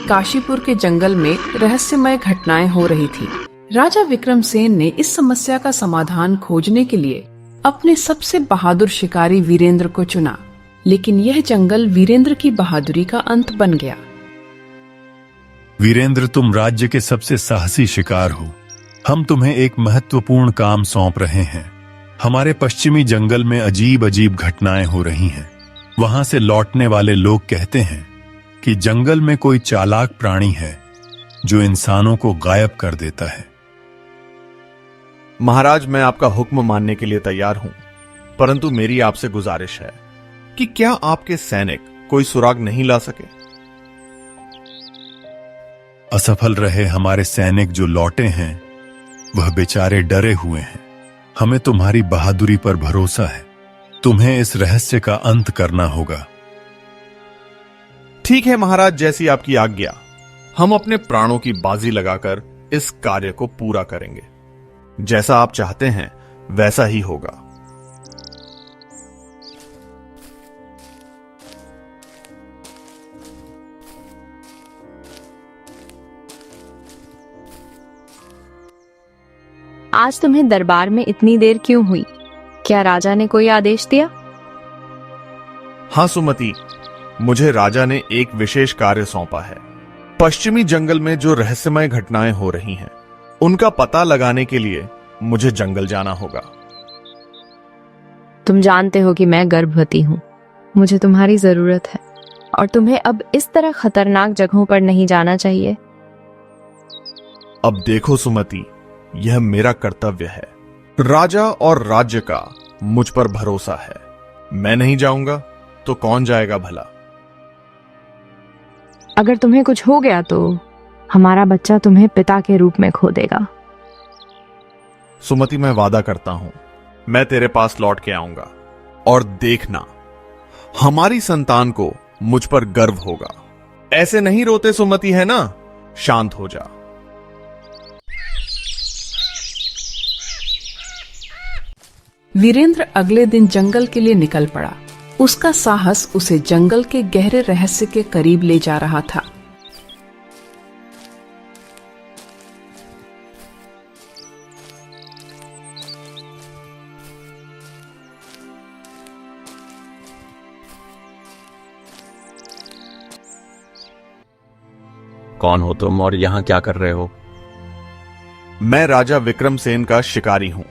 काशीपुर के जंगल में रहस्यमय घटनाएं हो रही थी। राजा विक्रमसेन ने इस समस्या का समाधान खोजने के लिए अपने सबसे बहादुर शिकारी वीरेंद्र को चुना, लेकिन यह जंगल वीरेंद्र की बहादुरी का अंत बन गया। वीरेंद्र, तुम राज्य के सबसे साहसी शिकार हो। हम तुम्हें एक महत्वपूर्ण काम सौंप रहे हैं। हमारे पश्चिमी जंगल में अजीब अजीब घटनाएं हो रही हैं। वहां से लौटने वाले लोग कहते हैं कि जंगल में कोई चालाक प्राणी है जो इंसानों को गायब कर देता है। महाराज, मैं आपका हुक्म मानने के लिए तैयार हूं, परंतु मेरी आपसे गुजारिश है कि क्या आपके सैनिक कोई सुराग नहीं ला सके? असफल रहे हमारे सैनिक जो लौटे हैं, वह बेचारे डरे हुए हैं। हमें तुम्हारी बहादुरी पर भरोसा है। तुम्हें इस रहस्य का अंत करना होगा। ठीक है महाराज, जैसी आपकी आज्ञा। हम अपने प्राणों की बाजी लगाकर इस कार्य को पूरा करेंगे। जैसा आप चाहते हैं वैसा ही होगा। आज तुम्हें दरबार में इतनी देर क्यों हुई? क्या राजा ने कोई आदेश दिया? हाँ सुमति, मुझे राजा ने एक विशेष कार्य सौंपा है। पश्चिमी जंगल में जो रहस्यमय घटनाएं हो रही हैं, उनका पता लगाने के लिए मुझे जंगल जाना होगा। तुम जानते हो कि मैं गर्भवती हूँ। मुझे तुम्हारी जरूरत है और तुम्हें अब इस तरह खतरनाक जगहों पर नहीं जाना चाहिए। अब देखो सुमति, यह मेरा कर्तव्य है। राजा और राज्य का मुझ पर भरोसा है। मैं नहीं जाऊंगा तो कौन जाएगा भला? अगर तुम्हें कुछ हो गया तो हमारा बच्चा तुम्हें पिता के रूप में खो देगा। सुमति, मैं वादा करता हूं, मैं तेरे पास लौट के आऊंगा और देखना, हमारी संतान को मुझ पर गर्व होगा। ऐसे नहीं रोते सुमति, है ना? शांत हो जा। वीरेंद्र अगले दिन जंगल के लिए निकल पड़ा। उसका साहस उसे जंगल के गहरे रहस्य के करीब ले जा रहा था। कौन हो तुम और यहां क्या कर रहे हो? मैं राजा विक्रमसेन का शिकारी हूं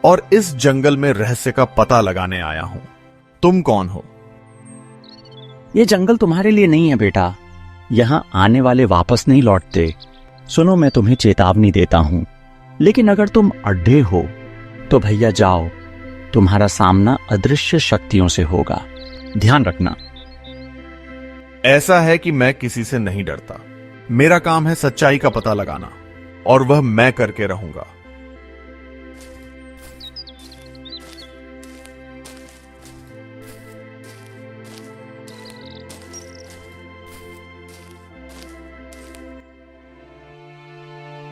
और इस जंगल में रहस्य का पता लगाने आया हूं। तुम कौन हो? ये जंगल तुम्हारे लिए नहीं है बेटा। यहां आने वाले वापस नहीं लौटते। सुनो, मैं तुम्हें चेतावनी देता हूं, लेकिन अगर तुम अड्ढे हो तो भैया जाओ। तुम्हारा सामना अदृश्य शक्तियों से होगा, ध्यान रखना। ऐसा है कि मैं किसी से नहीं डरता। मेरा काम है सच्चाई का पता लगाना और वह मैं करके रहूंगा।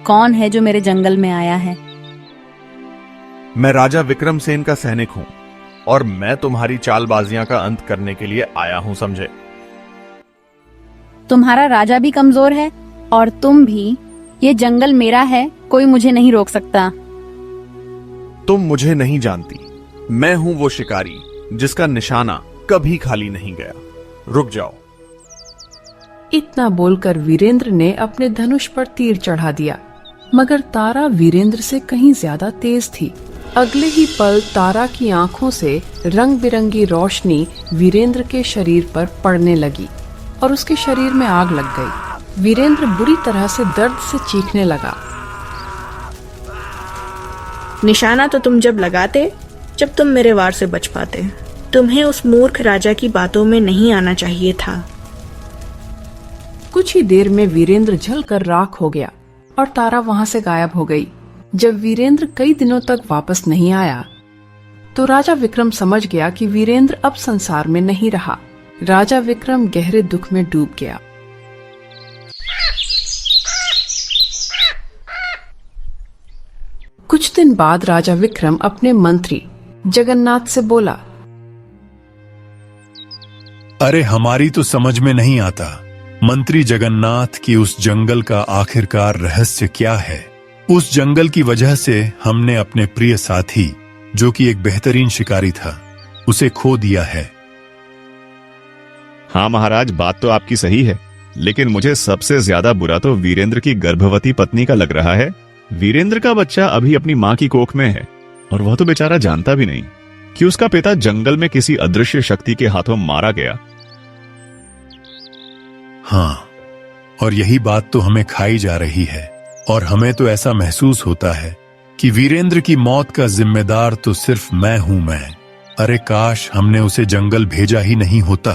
कौन है जो मेरे जंगल में आया है? मैं राजा विक्रमसेन का सैनिक हूं और मैं तुम्हारी चालबाजियां का अंत करने के लिए आया हूं, समझे? तुम्हारा राजा भी कमजोर है और तुम भी। ये जंगल मेरा है, कोई मुझे नहीं रोक सकता। तुम मुझे नहीं जानती। मैं हूं वो शिकारी जिसका निशाना कभी खाली नहीं गया। रुक जाओ। इतना बोलकर वीरेंद्र ने अपने धनुष पर तीर चढ़ा दिया, मगर तारा वीरेंद्र से कहीं ज्यादा तेज थी। अगले ही पल तारा की आंखों से रंग बिरंगी रोशनी वीरेंद्र के शरीर पर पड़ने लगी और उसके शरीर में आग लग गई। वीरेंद्र बुरी तरह से दर्द से चीखने लगा। निशाना तो तुम जब लगाते जब तुम मेरे वार से बच पाते। तुम्हें उस मूर्ख राजा की बातों में नहीं आना चाहिए था। कुछ ही देर में वीरेंद्र जलकर राख हो गया और तारा वहां से गायब हो गई। जब वीरेंद्र कई दिनों तक वापस नहीं आया तो राजा विक्रम समझ गया कि वीरेंद्र अब संसार में नहीं रहा। राजा विक्रम गहरे दुख में डूब गया। कुछ दिन बाद राजा विक्रम अपने मंत्री जगन्नाथ से बोला, अरे हमारी तो समझ में नहीं आता मंत्री जगन्नाथ की उस जंगल का आखिरकार रहस्य क्या है? उस जंगल की वजह से हमने अपने प्रिय साथी, जो कि एक बेहतरीन शिकारी था, उसे खो दिया है। हाँ महाराज, बात तो आपकी सही है, लेकिन मुझे सबसे ज्यादा बुरा तो वीरेंद्र की गर्भवती पत्नी का लग रहा है। वीरेंद्र का बच्चा अभी अपनी माँ की कोख में है और वह तो बेचारा जानता भी नहीं कि उसका पिता जंगल में किसी अदृश्य शक्ति के हाथों मारा गया। हाँ, और यही बात तो हमें खाई जा रही है और हमें तो ऐसा महसूस होता है कि वीरेंद्र की मौत का जिम्मेदार तो सिर्फ मैं हूं। अरे काश हमने उसे जंगल भेजा ही नहीं होता।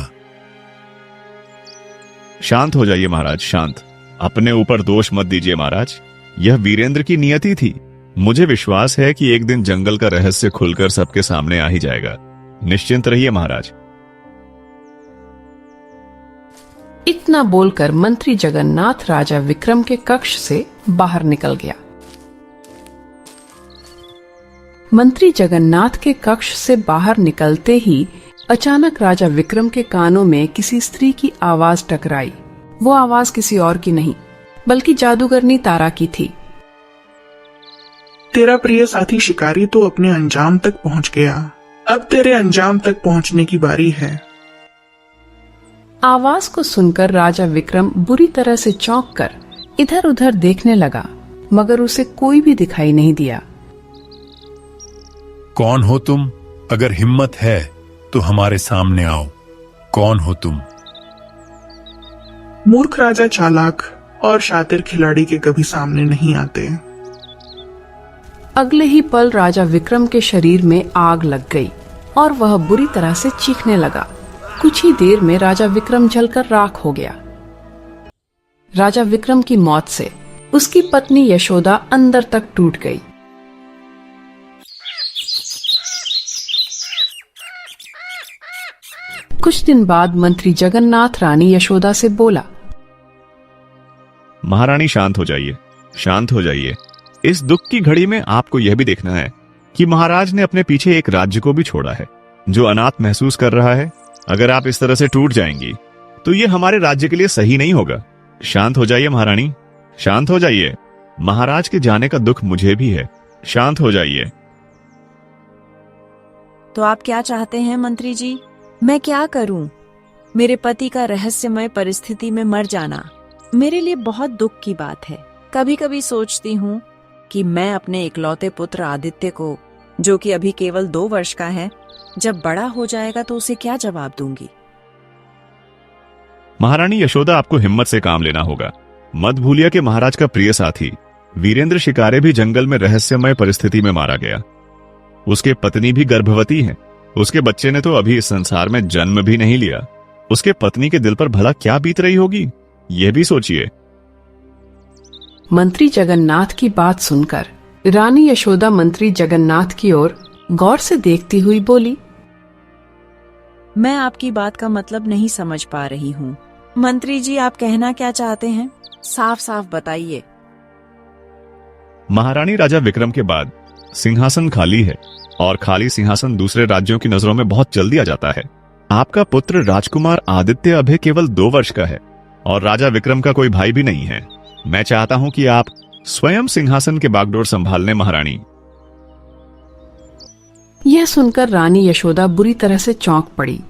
शांत हो जाइए महाराज, शांत। अपने ऊपर दोष मत दीजिए महाराज, यह वीरेंद्र की नियति थी। मुझे विश्वास है कि एक दिन जंगल का रहस्य खुलकर सबके सामने आ ही जाएगा। निश्चिंत रहिए महाराज। इतना बोलकर मंत्री जगन्नाथ राजा विक्रम के कक्ष से बाहर निकल गया। मंत्री जगन्नाथ के कक्ष से बाहर निकलते ही अचानक राजा विक्रम के कानों में किसी स्त्री की आवाज टकराई। वो आवाज किसी और की नहीं, बल्कि जादूगरनी तारा की थी। तेरा प्रिय साथी शिकारी तो अपने अंजाम तक पहुंच गया, अब तेरे अंजाम तक पहुंचने की बारी है। आवाज को सुनकर राजा विक्रम बुरी तरह से चौंक कर इधर उधर देखने लगा, मगर उसे कोई भी दिखाई नहीं दिया। कौन हो तुम? अगर हिम्मत है तो हमारे सामने आओ। कौन हो तुम? मूर्ख राजा चालाक और शातिर खिलाड़ी के कभी सामने नहीं आते। अगले ही पल राजा विक्रम के शरीर में आग लग गई और वह बुरी तरह से चीखने लगा। कुछ ही देर में राजा विक्रम जलकर राख हो गया। राजा विक्रम की मौत से उसकी पत्नी यशोदा अंदर तक टूट गई। कुछ दिन बाद मंत्री जगन्नाथ रानी यशोदा से बोला, महारानी शांत हो जाइए, शांत हो जाइए। इस दुख की घड़ी में आपको यह भी देखना है कि महाराज ने अपने पीछे एक राज्य को भी छोड़ा है जो अनाथ महसूस कर रहा है। अगर आप इस तरह से टूट जाएंगी तो ये हमारे राज्य के लिए सही नहीं होगा। शांत हो जाइए महारानी, शांत हो जाइए। महाराज के जाने का दुख मुझे भी है, शांत हो जाइए। तो आप क्या चाहते हैं मंत्री जी? मैं क्या करूं? मेरे पति का रहस्यमय परिस्थिति में मर जाना मेरे लिए बहुत दुख की बात है। कभी कभी सोचती हूँ कि मैं अपने इकलौते पुत्र आदित्य को, जो कि अभी केवल 2 वर्ष का है, जब बड़ा हो जाएगा तो उसे क्या जवाब दूंगी। महारानी यशोदा, आपको हिम्मत से काम लेना होगा। मत भूलिए कि महाराज का प्रिय साथी वीरेंद्र शिकारे भी जंगल में रहस्यमय परिस्थिति में मारा गया। उसके पत्नी भी गर्भवती है। उसके बच्चे ने तो अभी इस संसार में जन्म भी नहीं लिया। उसके पत्नी के दिल पर भला क्या बीत रही होगी, यह भी सोचिए। मंत्री जगन्नाथ की बात सुनकर रानी यशोदा मंत्री जगन्नाथ की ओर गौर से देखती हुई बोली, मैं आपकी बात का मतलब नहीं समझ पा रही हूँ। मंत्री जी, आप कहना क्या चाहते हैं? साफ साफ बताइए। महारानी, राजा विक्रम के बाद सिंहासन खाली है और खाली सिंहासन दूसरे राज्यों की नजरों में बहुत जल्दी आ जाता है। आपका पुत्र राजकुमार आदित्य अभी केवल 2 वर्ष का है और राजा विक्रम का कोई भाई भी नहीं है। मैं चाहता हूं कि आप स्वयं सिंहासन के बागडोर संभाल लें महारानी। यह सुनकर रानी यशोदा बुरी तरह से चौंक पड़ी।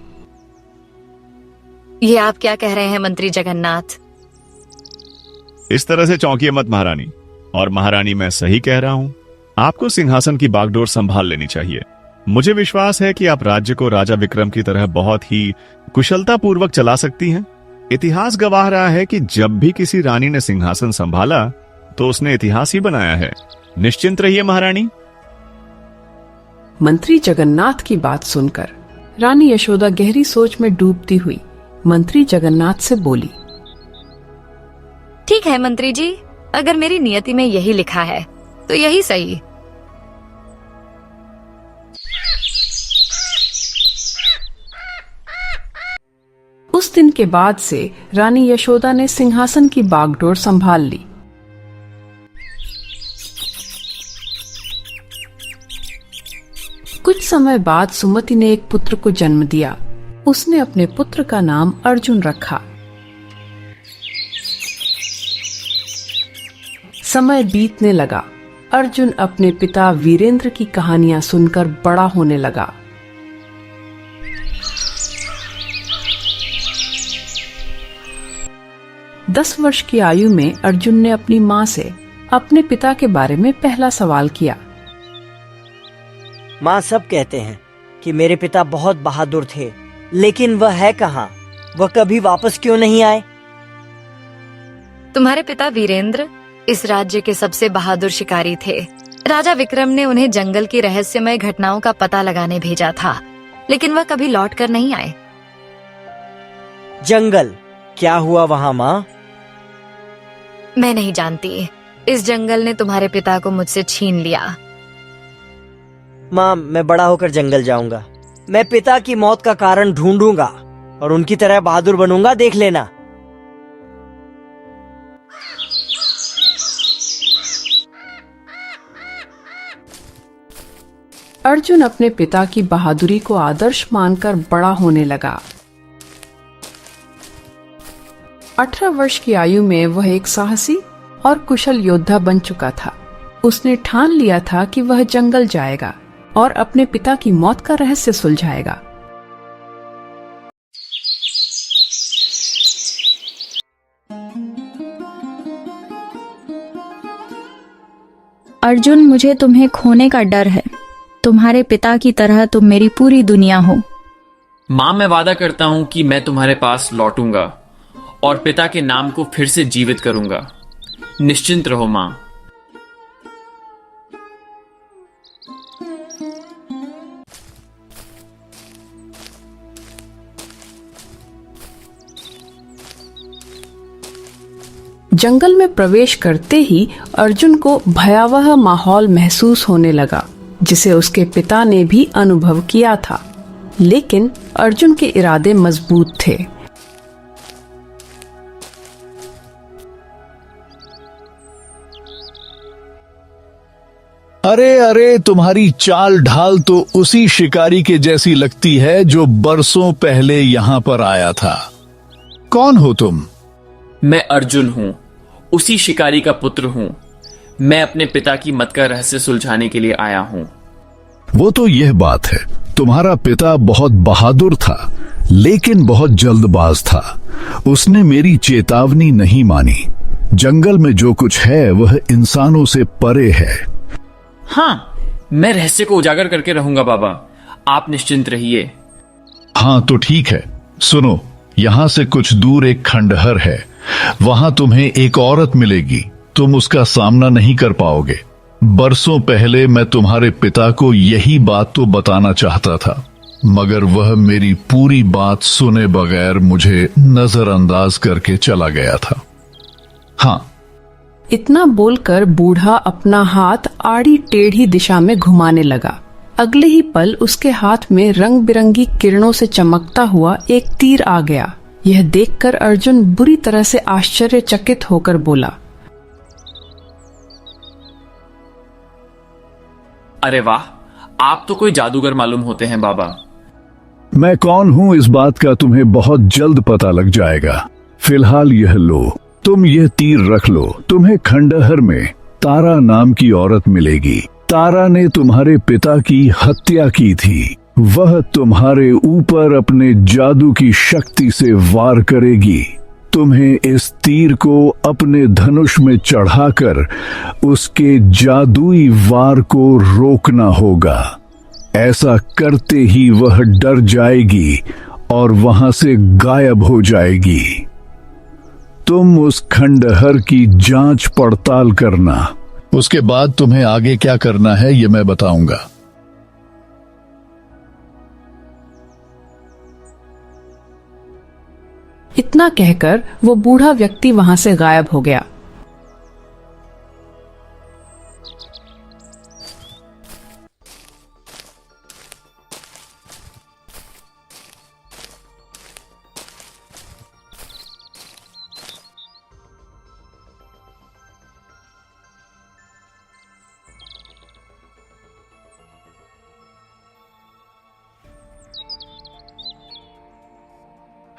ये आप क्या कह रहे हैं मंत्री जगन्नाथ? इस तरह से चौंकिए मत महारानी। और महारानी, मैं सही कह रहा हूं, आपको सिंहासन की बागडोर संभाल लेनी चाहिए। मुझे विश्वास है कि आप राज्य को राजा विक्रम की तरह बहुत ही कुशलता पूर्वक चला सकती हैं। इतिहास गवाह रहा है कि जब भी किसी रानी ने सिंहासन संभाला तो उसने इतिहास ही बनाया है। निश्चिंत रहिए महारानी। मंत्री जगन्नाथ की बात सुनकर रानी यशोदा गहरी सोच में डूबती हुई मंत्री जगन्नाथ से बोली, ठीक है मंत्री जी, अगर मेरी नियति में यही लिखा है तो यही सही। उस दिन के बाद से रानी यशोदा ने सिंहासन की बागडोर संभाल ली। कुछ समय बाद सुमति ने एक पुत्र को जन्म दिया। उसने अपने पुत्र का नाम अर्जुन रखा। समय बीतने लगा। अर्जुन अपने पिता वीरेंद्र की कहानियां सुनकर बड़ा होने लगा। दस वर्ष की आयु में अर्जुन ने अपनी माँ से अपने पिता के बारे में पहला सवाल किया। माँ, सब कहते हैं कि मेरे पिता बहुत बहादुर थे, लेकिन वह है कहाँ? वह कभी वापस क्यों नहीं आए? तुम्हारे पिता वीरेंद्र इस राज्य के सबसे बहादुर शिकारी थे। राजा विक्रम ने उन्हें जंगल की रहस्यमय घटनाओं का पता लगाने भेजा था, लेकिन वह कभी लौट कर नहीं आए। जंगल, क्या हुआ वहाँ माँ? मैं नहीं जानती। इस जंगल ने तुम्हारे पिता को मुझसे छीन लिया। माँ, मैं बड़ा होकर जंगल जाऊंगा। मैं पिता की मौत का कारण ढूंढूंगा और उनकी तरह बहादुर बनूंगा, देख लेना। अर्जुन अपने पिता की बहादुरी को आदर्श मानकर बड़ा होने लगा। 18 वर्ष की आयु में वह एक साहसी और कुशल योद्धा बन चुका था। उसने ठान लिया था कि वह जंगल जाएगा और अपने पिता की मौत का रहस्य सुलझाएगा। अर्जुन, मुझे तुम्हें खोने का डर है। तुम्हारे पिता की तरह तुम मेरी पूरी दुनिया हो। माँ, मैं वादा करता हूँ कि मैं तुम्हारे पास लौटूंगा और पिता के नाम को फिर से जीवित करूंगा। निश्चिंत रहो माँ। जंगल में प्रवेश करते ही अर्जुन को भयावह माहौल महसूस होने लगा, जिसे उसके पिता ने भी अनुभव किया था। लेकिन अर्जुन के इरादे मजबूत थे। अरे अरे, तुम्हारी चाल ढाल तो उसी शिकारी के जैसी लगती है जो बरसों पहले यहाँ पर आया था। कौन हो तुम? मैं अर्जुन हूँ, उसी शिकारी का पुत्र हूँ। मैं अपने पिता की मौत का रहस्य सुलझाने के लिए आया हूँ। वो तो यह बात है, तुम्हारा पिता बहुत बहादुर था, लेकिन बहुत जल्दबाज था। उसने मेरी चेतावनी नहीं मानी। जंगल में जो कुछ है वह इंसानों से परे है। हाँ, मैं रहस्य को उजागर करके रहूंगा बाबा, आप निश्चिंत रहिए। हाँ तो ठीक है, सुनो, यहाँ से कुछ दूर एक खंडहर है। वहां तुम्हें एक औरत मिलेगी। तुम उसका सामना नहीं कर पाओगे। बरसों पहले मैं तुम्हारे पिता को यही बात तो बताना चाहता था, मगर वह मेरी पूरी बात सुने बगैर मुझे नजरअंदाज करके चला गया था। हाँ। इतना बोलकर बूढ़ा अपना हाथ आड़ी टेढ़ी दिशा में घुमाने लगा। अगले ही पल उसके हाथ में रंग बिरंगी किरणों से चमकता हुआ एक तीर आ गया। यह देखकर अर्जुन बुरी तरह से आश्चर्यचकित होकर बोला, अरे वाह, आप तो कोई जादूगर मालूम होते हैं बाबा। मैं कौन हूं इस बात का तुम्हें बहुत जल्द पता लग जाएगा। फिलहाल यह लो, तुम यह तीर रख लो। तुम्हें खंडहर में तारा नाम की औरत मिलेगी। तारा ने तुम्हारे पिता की हत्या की थी। वह तुम्हारे ऊपर अपने जादू की शक्ति से वार करेगी। तुम्हें इस तीर को अपने धनुष में चढ़ाकर उसके जादुई वार को रोकना होगा। ऐसा करते ही वह डर जाएगी और वहां से गायब हो जाएगी। तुम उस खंडहर की जांच पड़ताल करना। उसके बाद तुम्हें आगे क्या करना है ये मैं बताऊंगा। इतना कहकर वो बूढ़ा व्यक्ति वहां से गायब हो गया।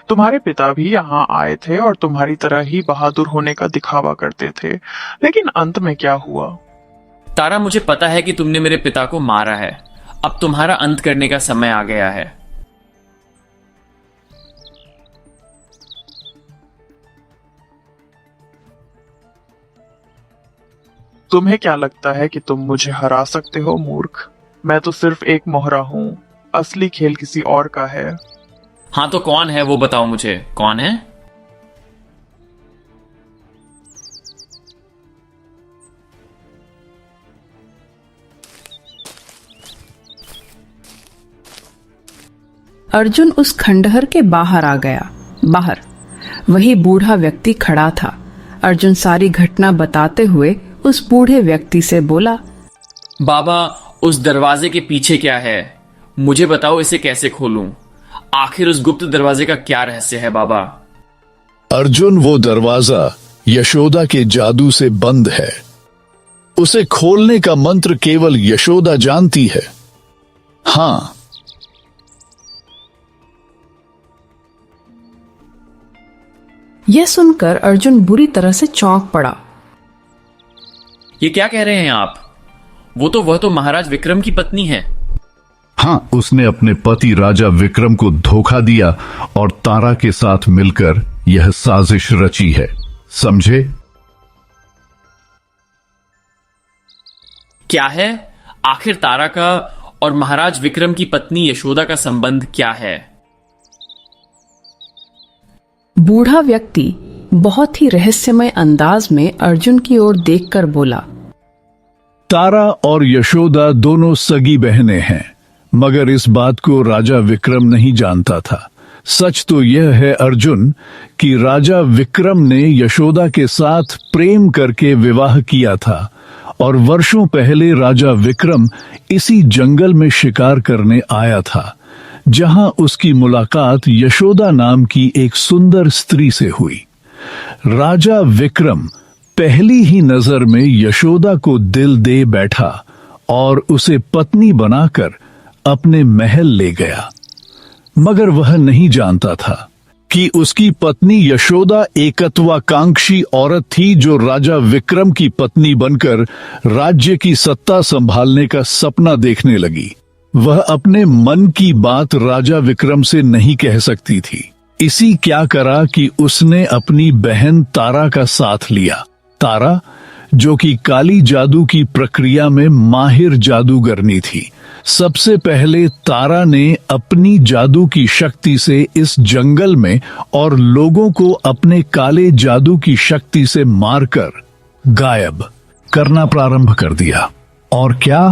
तुम्हारे पिता भी यहाँ आए थे और तुम्हारी तरह ही बहादुर होने का दिखावा करते थे, लेकिन अंत में क्या हुआ? तारा, मुझे पता है कि तुमने मेरे पिता को मारा है। अब तुम्हारा अंत करने का समय आ गया है। तुम्हें क्या लगता है कि तुम मुझे हरा सकते हो मूर्ख? मैं तो सिर्फ एक मोहरा हूँ, असली खेल किसी और का है। हाँ तो कौन है वो बताओ मुझे, कौन है? अर्जुन उस खंडहर के बाहर आ गया। बाहर वही बूढ़ा व्यक्ति खड़ा था। अर्जुन सारी घटना बताते हुए उस बूढ़े व्यक्ति से बोला, बाबा, उस दरवाजे के पीछे क्या है? मुझे बताओ, इसे कैसे खोलूं? आखिर उस गुप्त दरवाजे का क्या रहस्य है बाबा? अर्जुन, वो दरवाजा यशोदा के जादू से बंद है। उसे खोलने का मंत्र केवल यशोदा जानती है। हाँ, यह सुनकर अर्जुन बुरी तरह से चौंक पड़ा। ये क्या कह रहे हैं आप? वह तो महाराज विक्रम की पत्नी है। हाँ, उसने अपने पति राजा विक्रम को धोखा दिया और तारा के साथ मिलकर यह साजिश रची है, समझे? क्या है? आखिर तारा का और महाराज विक्रम की पत्नी यशोदा का संबंध क्या है? बूढ़ा व्यक्ति बहुत ही रहस्यमय अंदाज में अर्जुन की ओर देखकर बोला, तारा और यशोदा दोनों सगी बहनें हैं, मगर इस बात को राजा विक्रम नहीं जानता था। सच तो यह है अर्जुन कि राजा विक्रम ने यशोदा के साथ प्रेम करके विवाह किया था और वर्षों पहले राजा विक्रम इसी जंगल में शिकार करने आया था, जहां उसकी मुलाकात यशोदा नाम की एक सुंदर स्त्री से हुई। राजा विक्रम पहली ही नजर में यशोदा को दिल दे बैठा और उसे पत्नी बनाकर अपने महल ले गया, मगर वह नहीं जानता था कि उसकी पत्नी यशोदा एकत्वाकांक्षी औरत थी जो राजा विक्रम की पत्नी बनकर राज्य की सत्ता संभालने का सपना देखने लगी। वह अपने मन की बात राजा विक्रम से नहीं कह सकती थी। इसी क्या करा कि उसने अपनी बहन तारा का साथ लिया। तारा, जो कि काली जादू की प्रक्रिया में माहिर जादूगरनी थी। सबसे पहले तारा ने अपनी जादू की शक्ति से इस जंगल में और लोगों को अपने काले जादू की शक्ति से मारकर गायब करना प्रारंभ कर दिया। और क्या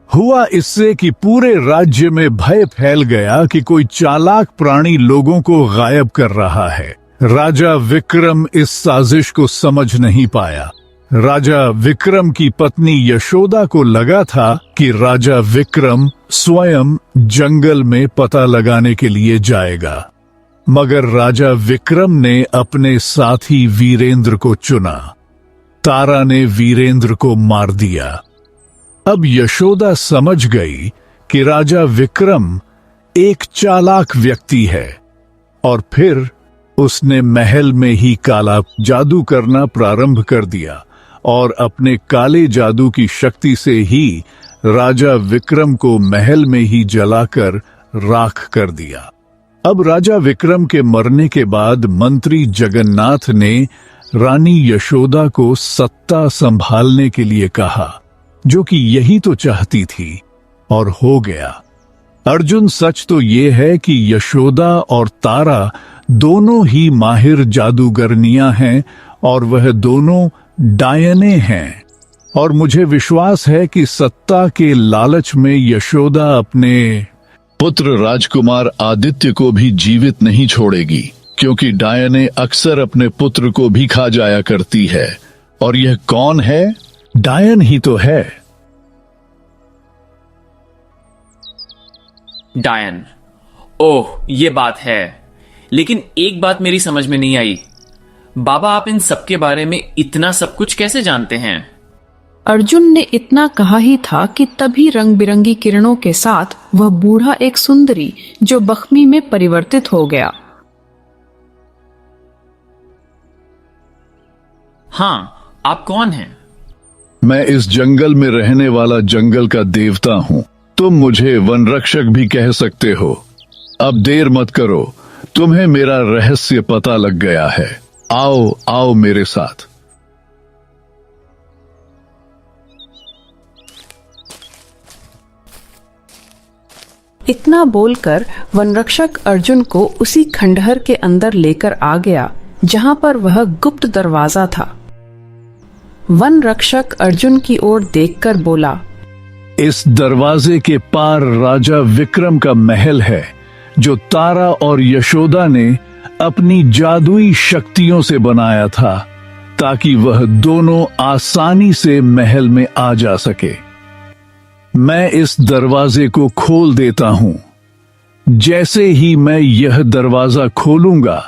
हुआ इससे कि पूरे राज्य में भय फैल गया कि कोई चालाक प्राणी लोगों को गायब कर रहा है। राजा विक्रम इस साजिश को समझ नहीं पाया। राजा विक्रम की पत्नी यशोदा को लगा था कि राजा विक्रम स्वयं जंगल में पता लगाने के लिए जाएगा, मगर राजा विक्रम ने अपने साथी वीरेंद्र को चुना। तारा ने वीरेंद्र को मार दिया। अब यशोदा समझ गई कि राजा विक्रम एक चालाक व्यक्ति है और फिर उसने महल में ही काला जादू करना प्रारंभ कर दिया और अपने काले जादू की शक्ति से ही राजा विक्रम को महल में ही जलाकर राख कर दिया। अब राजा विक्रम के मरने के बाद मंत्री जगन्नाथ ने रानी यशोदा को सत्ता संभालने के लिए कहा, जो कि यही तो चाहती थी, और हो गया। अर्जुन, सच तो ये है कि यशोदा और तारा दोनों ही माहिर जादूगरनियां हैं और वह दोनों डायने हैं, और मुझे विश्वास है कि सत्ता के लालच में यशोदा अपने पुत्र राजकुमार आदित्य को भी जीवित नहीं छोड़ेगी, क्योंकि डायने अक्सर अपने पुत्र को भी खा जाया करती है। और यह कौन है? डायन ही तो है। डायन? ओह, ये बात है। लेकिन एक बात मेरी समझ में नहीं आई। बाबा, आप इन सब के बारे में इतना सब कुछ कैसे जानते हैं? अर्जुन ने इतना कहा ही था कि तभी रंग बिरंगी किरणों के साथ वह बूढ़ा एक सुंदरी जो बख्मी में परिवर्तित हो गया। हाँ, आप कौन हैं? मैं इस जंगल में रहने वाला जंगल का देवता हूँ। तुम मुझे वन रक्षक भी कह सकते हो। अब देर मत करो, तुम्हें मेरा रहस्य पता लग गया है। आओ आओ मेरे साथ। इतना बोलकर वनरक्षक अर्जुन को उसी खंडहर के अंदर लेकर आ गया जहां पर वह गुप्त दरवाजा था। वन रक्षक अर्जुन की ओर देखकर बोला, इस दरवाजे के पार राजा विक्रम का महल है, जो तारा और यशोदा ने अपनी जादुई शक्तियों से बनाया था, ताकि वह दोनों आसानी से महल में आ जा सके। मैं इस दरवाजे को खोल देता हूं। जैसे ही मैं यह दरवाजा खोलूंगा,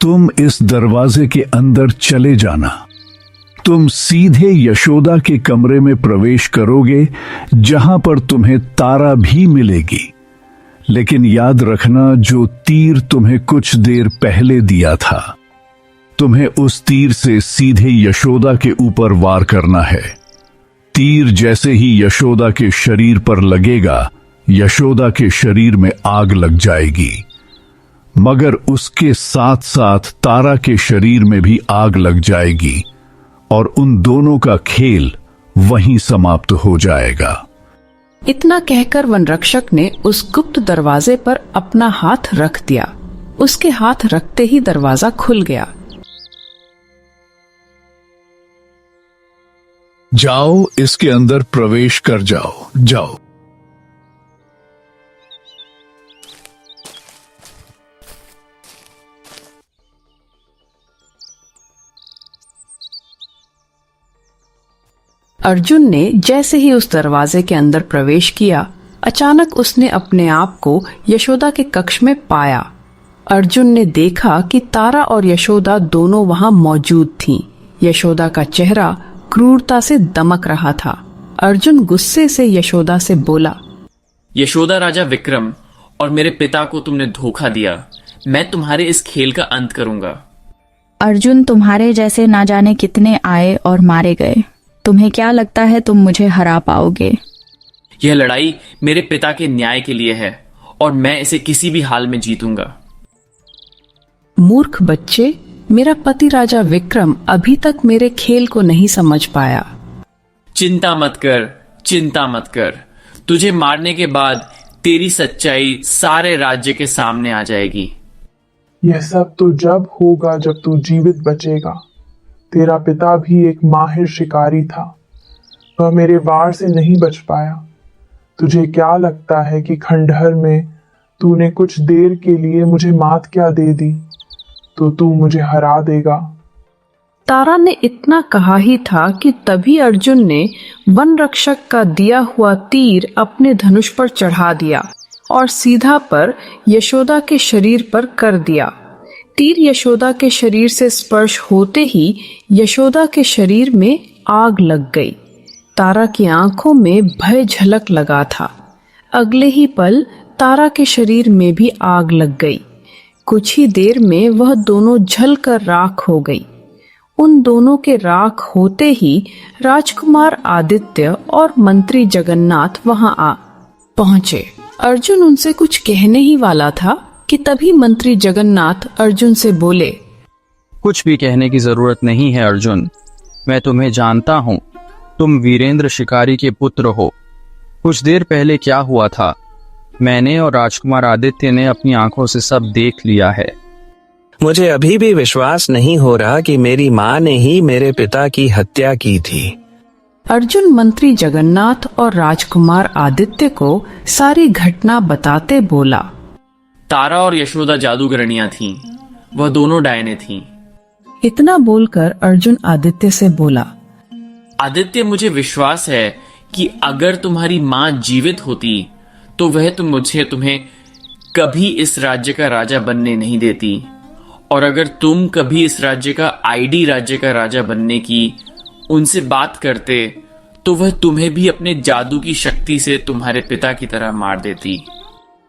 तुम इस दरवाजे के अंदर चले जाना। तुम सीधे यशोदा के कमरे में प्रवेश करोगे, जहां पर तुम्हें तारा भी मिलेगी। लेकिन याद रखना, जो तीर तुम्हें कुछ देर पहले दिया था, तुम्हें उस तीर से सीधे यशोदा के ऊपर वार करना है। तीर जैसे ही यशोदा के शरीर पर लगेगा, यशोदा के शरीर में आग लग जाएगी, मगर उसके साथ साथ तारा के शरीर में भी आग लग जाएगी और उन दोनों का खेल वहीं समाप्त हो जाएगा। इतना कहकर वनरक्षक ने उस गुप्त दरवाजे पर अपना हाथ रख दिया। उसके हाथ रखते ही दरवाजा खुल गया। जाओ, इसके अंदर प्रवेश कर जाओ। जाओ। अर्जुन ने जैसे ही उस दरवाजे के अंदर प्रवेश किया, अचानक उसने अपने आप को यशोदा के कक्ष में पाया। अर्जुन ने देखा कि तारा और यशोदा दोनों वहां मौजूद थीं। यशोदा का चेहरा क्रूरता से दमक रहा था। अर्जुन गुस्से से यशोदा से बोला, यशोदा, राजा विक्रम और मेरे पिता को तुमने धोखा दिया। मैं तुम्हारे इस खेल का अंत करूंगा। अर्जुन, तुम्हारे जैसे ना जाने कितने आए और मारे गए। तुम्हें क्या लगता है तुम मुझे हरा पाओगे? यह लड़ाई मेरे पिता के न्याय के लिए है और मैं इसे किसी भी हाल में जीतूंगा। मूर्ख बच्चे, मेरा पति राजा विक्रम अभी तक मेरे खेल को नहीं समझ पाया। चिंता मत कर, चिंता मत कर। तुझे मारने के बाद तेरी सच्चाई सारे राज्य के सामने आ जाएगी। यह सब तो जब होगा जब तू जीवित बचेगा। तेरा पिता भी एक माहिर शिकारी था, वह मेरे वार से नहीं बच पाया। तुझे क्या लगता है कि खंडहर में तूने कुछ देर के लिए मुझे मात क्या दे दी, तो तू मुझे हरा देगा? तारा ने इतना कहा ही था कि तभी अर्जुन ने वन रक्षक का दिया हुआ तीर अपने धनुष पर चढ़ा दिया और सीधा पर यशोदा के शरीर पर कर दिया। तीर यशोदा के शरीर से स्पर्श होते ही यशोदा के शरीर में आग लग गई। तारा की आंखों में भय झलक लगा था। अगले ही पल तारा के शरीर में भी आग लग गई। कुछ ही देर में वह दोनों जलकर राख हो गई। उन दोनों के राख होते ही राजकुमार आदित्य और मंत्री जगन्नाथ वहां आ पहुंचे। अर्जुन उनसे कुछ कहने ही वाला था कि तभी मंत्री जगन्नाथ अर्जुन से बोले, कुछ भी कहने की जरूरत नहीं है अर्जुन। मैं तुम्हें जानता हूँ। तुम वीरेंद्र शिकारी के पुत्र हो। कुछ देर पहले क्या हुआ था, मैंने और राजकुमार आदित्य ने अपनी आंखों से सब देख लिया है। मुझे अभी भी विश्वास नहीं हो रहा कि मेरी माँ ने ही मेरे पिता की हत्या की थी। अर्जुन मंत्री जगन्नाथ और राजकुमार आदित्य को सारी घटना बताते बोला, तारा और यशोदा जादूगरनियां थीं। वह दोनों डायने थीं। इतना बोलकर अर्जुन आदित्य से बोला, आदित्य, मुझे विश्वास है कि अगर तुम्हारी माँ जीवित होती तो वह तुम्हें कभी इस राज्य का राजा बनने नहीं देती, और अगर तुम कभी इस राज्य का आईडी राज्य का राजा बनने की उनसे बात करते तो वह तुम्हें भी अपने जादू की शक्ति से तुम्हारे पिता की तरह मार देती।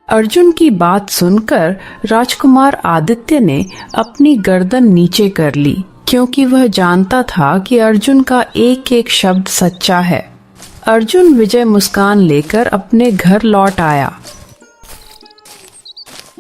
अर्जुन की बात सुनकर राजकुमार आदित्य ने अपनी गर्दन नीचे कर ली क्योंकि वह जानता था कि अर्जुन का एक एक शब्द सच्चा है। अर्जुन विजय मुस्कान लेकर अपने घर लौट आया।